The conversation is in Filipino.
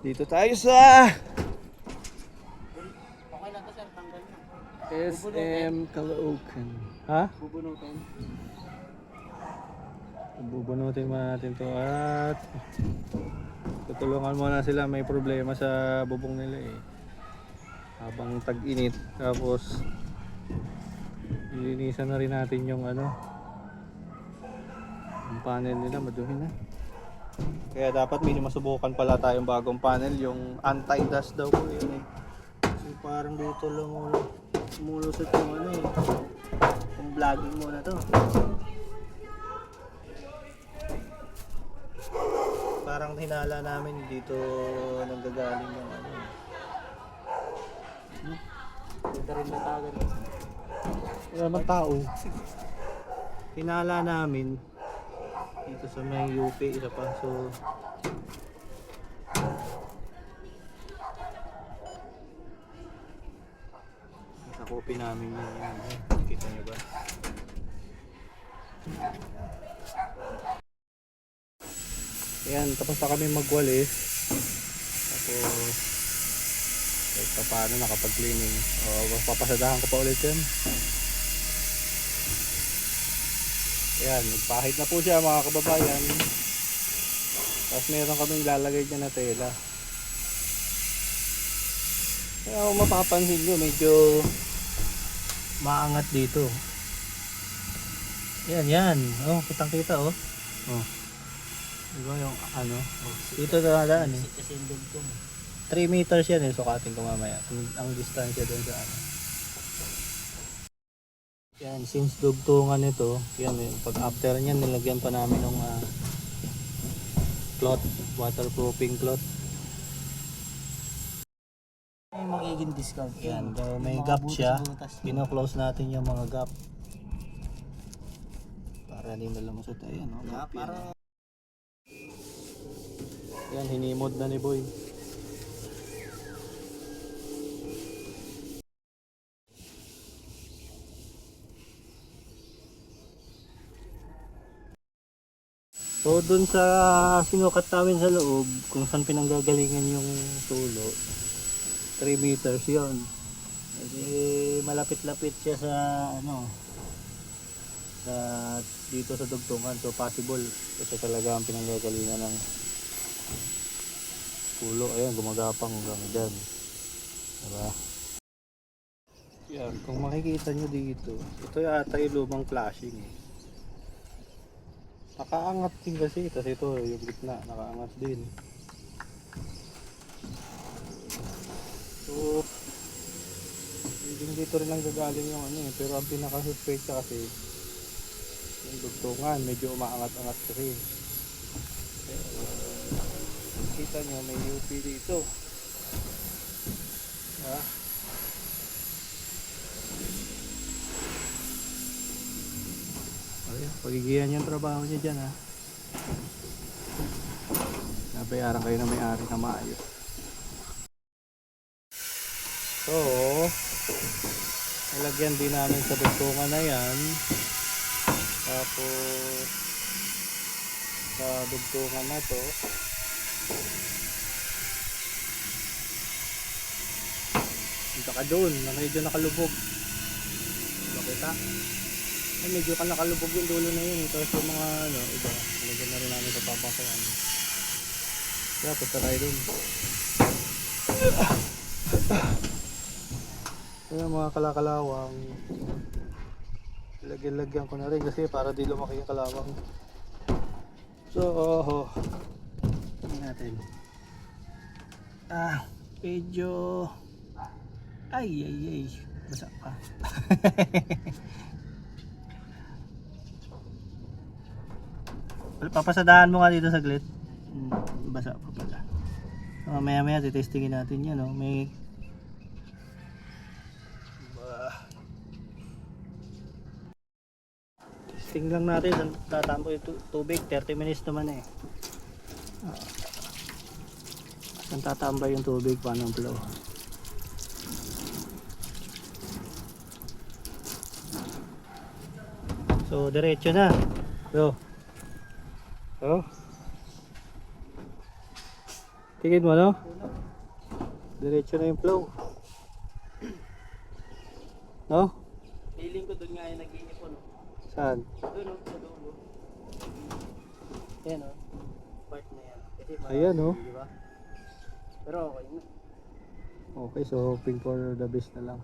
Dito tayo sa Okay lang to sir, tanggal na. SM Caloocan. Ha? Bubunutin. Bubunutin muna natin to at tutulungan muna sila, may problema sa bubong nila eh. Habang tag-init, tapos ilinisan na rin natin yung ano, yung panel nila, madumi na. Kaya dapat may masubukan pala tayong bagong panel, yung anti-dust daw po yun eh. Kasi parang dito lang umulusot yung ano eh, yung vlogging muna to. Parang hinala namin dito nanggagaling yung ano. Ganda rin natagan. Wala naman tao. Hinala namin dito sa may UP isa pa. So nakopi namin yan. Kita nyo ba? Ayan, tapos na kami magwalis. Tapos kahit pa paano nakapag-cleaning. O, papasadahan ko pa ulit yan. Ayan, nagpahit na po siya mga kababayan. Tapos meron kaming lalagay dyan na tela. Kaya kung mapapansin nyo, medyo maangat dito. Yan, yan. Oh, kitang kita oh. Oh. Diba yung ano? Dito na daan eh. Kasi yung dugtong. 3 meters yan eh, sukatin ko mamaya. Ang distansya doon sa ano. Yan, since dugtungan nito, yan eh, pag after niyan nilagyan pa namin ng cloth, waterproofing cloth. May magiging discount. Yan, so may gap siya. Pino-close natin yung mga gap. Para hindi malamusot. Ayan, no? Gap yan. Para Yan, hinimod na ni Boy. So dun sa sinukat namin sa loob, kung saan pinanggagalingan yung tulo, 3 meters yon. Kasi malapit-lapit siya sa ano, sa dito sa dugtungan. So possible kasi talaga ang pinanggagalingan ng tulo. Ayan, gumagapang hanggang dyan. Diba? Yan, kung makikita nyo dito, ito yata yung lumang flashing eh. Nakaangat din kasi, kasi ito yung gitna, nakaangat din. So, hindi dito rin lang gagaling yung ano eh, pero ang pinaka-suspecha kasi yung dugtungan, medyo umaangat-angat kasi. Kita nyo, may UP dito. Pagigihan yung trabaho niya dyan ha. Nabayaran kayo na may-ari na maayos. So, nilagyan din namin sa dugtungan na yan. Tapos sa dugtungan na to, punta ka doon na medyo nakalubog. Makita? Ay, medyo ka nakalubog yung dulo na yun. Tapos yung mga ano, iba, nilagyan na rin namin sa papasayan. Kaya punta tayo doon. Kaya mga kalakalawang, lagyan ko na rin kasi para di lumaki yung kalawang. So, tingnan natin. Medyo ay basa pa. Papasadahan mo nga dito saglit. Basa pa pala. Maya titestingin natin yan. No? May testing lang natin. Tatampo yung tubig. 30 minutes naman eh. Saan tatambay yung tubig? Paano ang flow? So diretso na. So Tingin mo, no? Diretso na yung flow. No? Feeling ko doon nga yung nag-iipon. Saan? Doon o, sa dulo. Yan o. Part na yan. Kasi Ayan, oh. di ba? Pero okay na. Okay, so hoping for the best na lang.